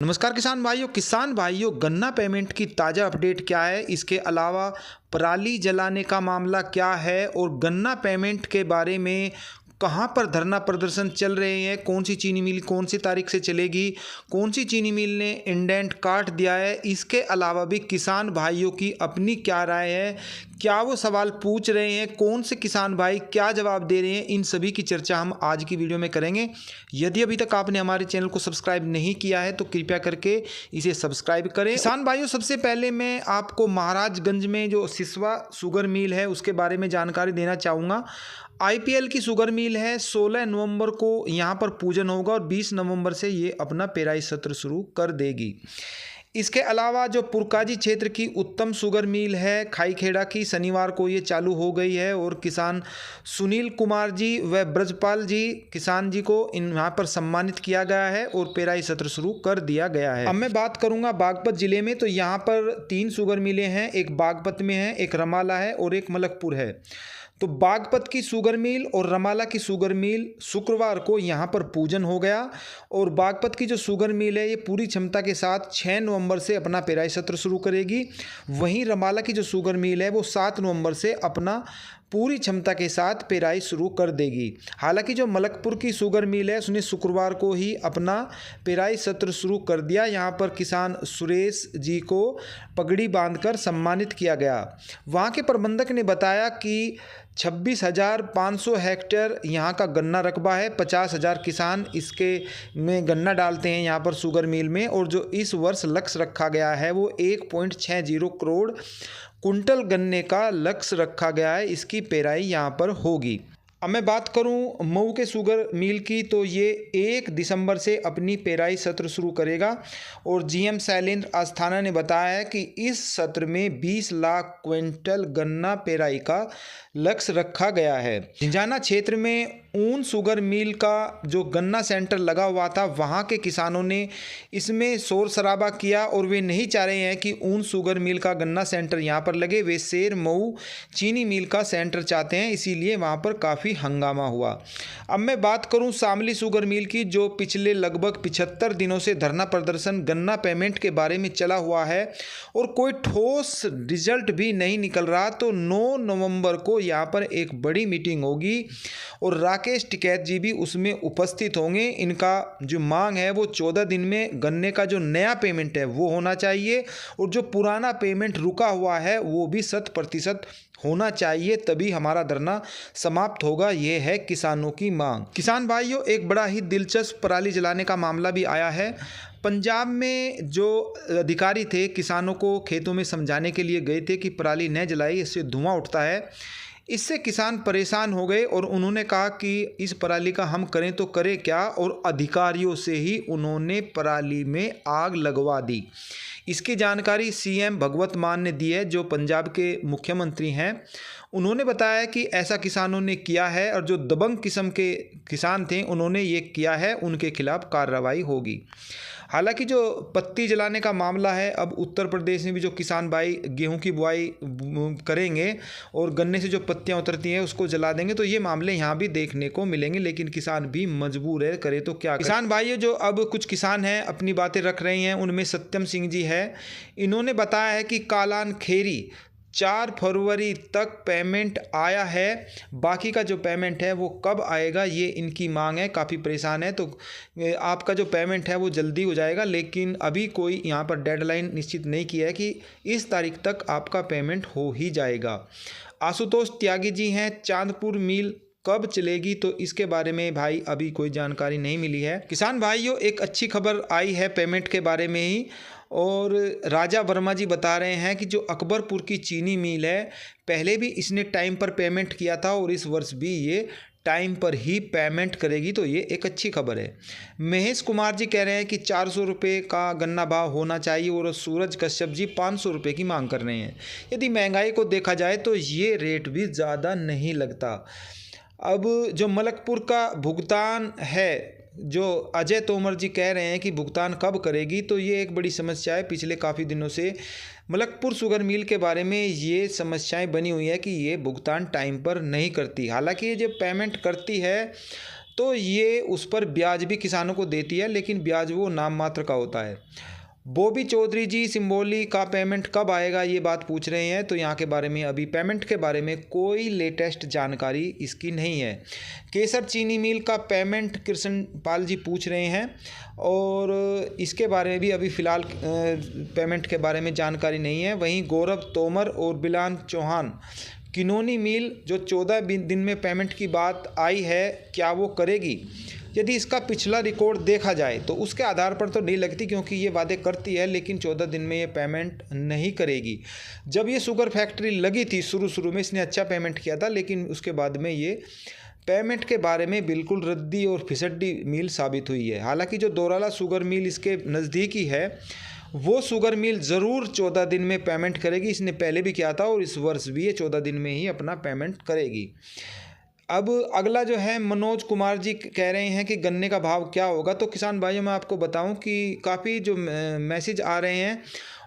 नमस्कार किसान भाइयों गन्ना पेमेंट की ताज़ा अपडेट क्या है। इसके अलावा पराली जलाने का मामला क्या है और गन्ना पेमेंट के बारे में कहाँ पर धरना प्रदर्शन चल रहे हैं, कौन सी चीनी मिल कौन सी तारीख से चलेगी, कौन सी चीनी मिल ने इंडेंट काट दिया है। इसके अलावा भी किसान भाइयों की अपनी क्या राय है, क्या वो सवाल पूछ रहे हैं, कौन से किसान भाई क्या जवाब दे रहे हैं, इन सभी की चर्चा हम आज की वीडियो में करेंगे। यदि अभी तक आपने हमारे चैनल को सब्सक्राइब नहीं किया है तो कृपया करके इसे सब्सक्राइब करें। किसान भाइयों, सबसे पहले मैं आपको महाराजगंज में जो सिसवा शुगर मिल है उसके बारे में जानकारी देना चाहूँगा। आईपीएल की शुगर मिल है, 16 नवंबर को यहाँ पर पूजन होगा और 20 नवंबर से ये अपना पेराई सत्र शुरू कर देगी। इसके अलावा जो पुरकाजी क्षेत्र की उत्तम शुगर मिल है खाईखेड़ा की, शनिवार को ये चालू हो गई है और किसान सुनील कुमार जी व ब्रजपाल जी किसान जी को यहाँ पर सम्मानित किया गया है और पेराई सत्र शुरू कर दिया गया है। अब मैं बात करूँगा बागपत जिले में, तो यहाँ पर 3 शुगर मिलें हैं, एक बागपत में है, एक रमाला है और एक मलकपुर है। तो बागपत की शुगर मिल और रमाला की शुगर मिल शुक्रवार को यहाँ पर पूजन हो गया और बागपत की जो शुगर मिल है ये पूरी क्षमता के साथ 6 नवंबर से अपना पेराई सत्र शुरू करेगी। वहीं रमाला की जो शुगर मिल है वो 7 नवंबर से अपना पूरी क्षमता के साथ पेराई शुरू कर देगी। हालांकि जो मलकपुर की शुगर मिल है उसने शुक्रवार को ही अपना पेराई सत्र शुरू कर दिया। यहाँ पर किसान सुरेश जी को पगड़ी बांधकर सम्मानित किया गया। वहाँ के प्रबंधक ने बताया कि 26,500 हेक्टेयर यहाँ का गन्ना रकबा है, 50,000 किसान इसके में गन्ना डालते हैं यहाँ पर शुगर मिल में, और जो इस वर्ष लक्ष्य रखा गया है वो 1.60 करोड़ कुंटल गन्ने का लक्ष्य रखा गया है। इसकी पेराई यहाँ पर होगी। अब मैं बात करूं मऊ के शुगर मिल की, तो ये 1 दिसंबर से अपनी पेराई सत्र शुरू करेगा और जीएम शैलेंद्र अस्थाना ने बताया है कि इस सत्र में 20 लाख क्विंटल गन्ना पेराई का लक्ष्य रखा गया है। झिंझाना क्षेत्र में ऊन शुगर मिल का जो गन्ना सेंटर लगा हुआ था, वहाँ के किसानों ने इसमें शोर शराबा किया और वे नहीं चाह रहे हैं कि ऊन शुगर मिल का गन्ना सेंटर यहाँ पर लगे। वे शेर मऊ चीनी मिल का सेंटर चाहते हैं, इसीलिए वहाँ पर काफ़ी हंगामा हुआ। अब मैं बात करूं शामली शुगर मिल की, जो पिछले लगभग 75 दिनों से धरना प्रदर्शन गन्ना पेमेंट के बारे में चला हुआ है और कोई ठोस रिजल्ट भी नहीं निकल रहा। तो 9 नवंबर को यहाँ पर एक बड़ी मीटिंग होगी और राकेश टिकैत जी भी उसमें उपस्थित होंगे। इनका जो मांग है वो 14 दिन में गन्ने का जो नया पेमेंट है वो होना चाहिए और जो पुराना पेमेंट रुका हुआ है वो भी 100% होना चाहिए, तभी हमारा धरना समाप्त होगा। ये है किसानों की मांग। किसान भाइयों, एक बड़ा ही दिलचस्प पराली जलाने का मामला भी आया है। पंजाब में जो अधिकारी थे किसानों को खेतों में समझाने के लिए गए थे कि पराली न जलाई, इससे धुआं उठता है। इससे किसान परेशान हो गए और उन्होंने कहा कि इस पराली का हम करें तो करें क्या, और अधिकारियों से ही उन्होंने पराली में आग लगवा दी। इसकी जानकारी सीएम भगवत मान ने दी है, जो पंजाब के मुख्यमंत्री हैं। उन्होंने बताया कि ऐसा किसानों ने किया है और जो दबंग किस्म के किसान थे उन्होंने ये किया है, उनके खिलाफ कार्रवाई होगी। हालांकि जो पत्ती जलाने का मामला है, अब उत्तर प्रदेश में भी जो किसान भाई गेहूं की बुआई करेंगे और गन्ने से जो पत्तियां उतरती हैं उसको जला देंगे, तो ये मामले यहाँ भी देखने को मिलेंगे। लेकिन किसान भी मजबूर है, करे तो क्या। किसान भाई जो अब कुछ किसान हैं अपनी बातें रख रहे हैं, उनमें सत्यम सिंह जी है। इन्होंने बताया है कि कालान खेरी 4 फरवरी तक पेमेंट आया है, बाकी का जो पेमेंट है वो कब आएगा ये इनकी मांग है। काफ़ी परेशान है, तो आपका जो पेमेंट है वो जल्दी हो जाएगा, लेकिन अभी कोई यहाँ पर डेडलाइन निश्चित नहीं किया है कि इस तारीख तक आपका पेमेंट हो ही जाएगा। आशुतोष त्यागी जी हैं, चांदपुर मिल कब चलेगी, तो इसके बारे में भाई अभी कोई जानकारी नहीं मिली है। किसान भाइयों, एक अच्छी खबर आई है पेमेंट के बारे में ही, और राजा वर्मा जी बता रहे हैं कि जो अकबरपुर की चीनी मिल है, पहले भी इसने टाइम पर पेमेंट किया था और इस वर्ष भी ये टाइम पर ही पेमेंट करेगी, तो ये एक अच्छी खबर है। महेश कुमार जी कह रहे हैं कि 400 रुपये का गन्ना भाव होना चाहिए और सूरज कश्यप जी 500 रुपये की मांग कर रहे हैं। यदि महंगाई को देखा जाए तो ये रेट भी ज़्यादा नहीं लगता। अब जो मलकपुर का भुगतान है, जो अजय तोमर जी कह रहे हैं कि भुगतान कब करेगी, तो ये एक बड़ी समस्या है। पिछले काफ़ी दिनों से मलकपुर शुगर मिल के बारे में ये समस्याएं बनी हुई है कि ये भुगतान टाइम पर नहीं करती। हालांकि ये जब पेमेंट करती है तो ये उस पर ब्याज भी किसानों को देती है, लेकिन ब्याज वो नाम मात्र का होता है। बॉबी चौधरी जी सिंबोली का पेमेंट कब आएगा ये बात पूछ रहे हैं। तो यहाँ के बारे में अभी पेमेंट के बारे में कोई लेटेस्ट जानकारी इसकी नहीं है। केसर चीनी मिल का पेमेंट कृष्ण पाल जी पूछ रहे हैं, और इसके बारे में भी अभी फ़िलहाल पेमेंट के बारे में जानकारी नहीं है। वहीं गौरव तोमर और बिलान चौहान किनोनी मिल जो 14 दिन में पेमेंट की बात आई है, क्या वो करेगी? यदि इसका पिछला रिकॉर्ड देखा जाए तो उसके आधार पर तो नहीं लगती, क्योंकि ये वादे करती है लेकिन 14 दिन में ये पेमेंट नहीं करेगी। जब ये शुगर फैक्ट्री लगी थी शुरू में इसने अच्छा पेमेंट किया था, लेकिन उसके बाद में ये पेमेंट के बारे में बिल्कुल रद्दी और फिसड्डी मिल साबित हुई है। हालांकि जो दोराला शुगर मिल इसके नज़दीकी है, वो शुगर मिल ज़रूर 14 दिन में पेमेंट करेगी। इसने पहले भी किया था और इस वर्ष भी ये 14 दिन में ही अपना पेमेंट करेगी। अब अगला जो है मनोज कुमार जी कह रहे हैं कि गन्ने का भाव क्या होगा। तो किसान भाइयों मैं आपको बताऊं कि काफ़ी जो मैसेज आ रहे हैं,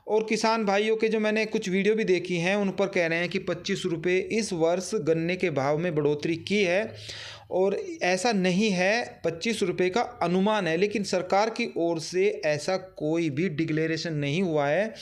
और किसान भाइयों के जो मैंने कुछ वीडियो भी देखी हैं उन पर कह रहे हैं कि 25 रुपये इस वर्ष गन्ने के भाव में बढ़ोतरी की है, और ऐसा नहीं है, 25 रुपये का अनुमान है, लेकिन सरकार की ओर से ऐसा कोई भी डिक्लेरेशन नहीं हुआ है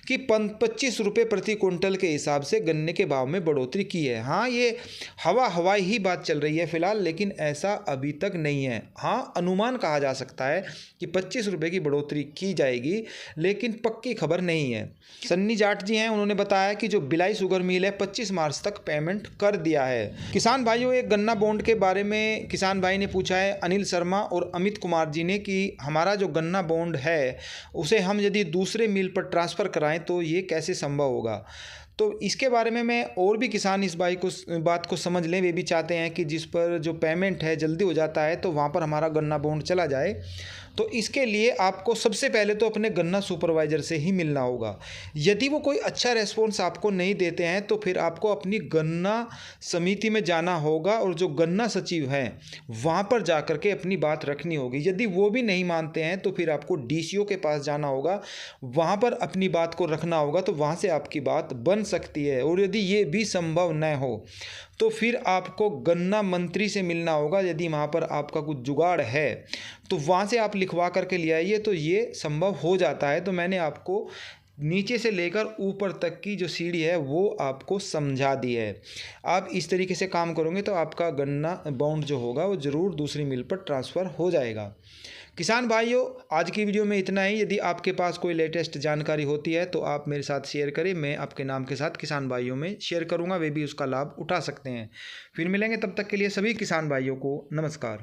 कि 25 रुपये प्रति क्विंटल के हिसाब से गन्ने के भाव में बढ़ोतरी की है। हाँ, ये हवाई ही बात चल रही है फ़िलहाल, लेकिन ऐसा अभी तक नहीं है। हाँ, अनुमान कहा जा सकता है कि 25 रुपये की बढ़ोतरी की जाएगी, लेकिन पक्की खबर नहीं है। सन्नी जाट जी हैं, उन्होंने बताया कि जो भिलाई शुगर मिल है 25 मार्च तक पेमेंट कर दिया है। किसान भाइयों, एक गन्ना बॉन्ड के बारे में किसान भाई ने पूछा है अनिल शर्मा और अमित कुमार जी ने कि हमारा जो गन्ना बॉन्ड है उसे हम यदि दूसरे मिल पर ट्रांसफ़र कराएं तो ये कैसे संभव होगा। तो इसके बारे में मैं, और भी किसान इस बात को समझ लें, वे भी चाहते हैं कि जिस पर जो पेमेंट है जल्दी हो जाता है तो वहाँ पर हमारा गन्ना बॉन्ड चला जाए। तो इसके लिए आपको सबसे पहले तो अपने गन्ना सुपरवाइज़र से ही मिलना होगा। यदि वो कोई अच्छा रेस्पॉन्स आपको नहीं देते हैं तो फिर आपको अपनी गन्ना समिति में जाना होगा, और जो गन्ना सचिव हैं वहाँ पर जा कर के अपनी बात रखनी होगी। यदि वो भी नहीं मानते हैं तो फिर आपको DCO के पास जाना होगा, वहाँ पर अपनी बात को रखना होगा, तो वहाँ से आपकी बात बन सकती है। और यदि ये भी संभव न हो तो फिर आपको गन्ना मंत्री से मिलना होगा। यदि वहाँ पर आपका कुछ जुगाड़ है तो वहाँ से आप लिखवा करके ले आइए, तो ये संभव हो जाता है। तो मैंने आपको नीचे से लेकर ऊपर तक की जो सीढ़ी है वो आपको समझा दी है। आप इस तरीके से काम करोगे तो आपका गन्ना बॉन्ड जो होगा वो ज़रूर दूसरी मिल पर ट्रांसफ़र हो जाएगा। किसान भाइयों, आज की वीडियो में इतना ही। यदि आपके पास कोई लेटेस्ट जानकारी होती है तो आप मेरे साथ शेयर करें, मैं आपके नाम के साथ किसान भाइयों में शेयर करूंगा, वे भी उसका लाभ उठा सकते हैं। फिर मिलेंगे, तब तक के लिए सभी किसान भाइयों को नमस्कार।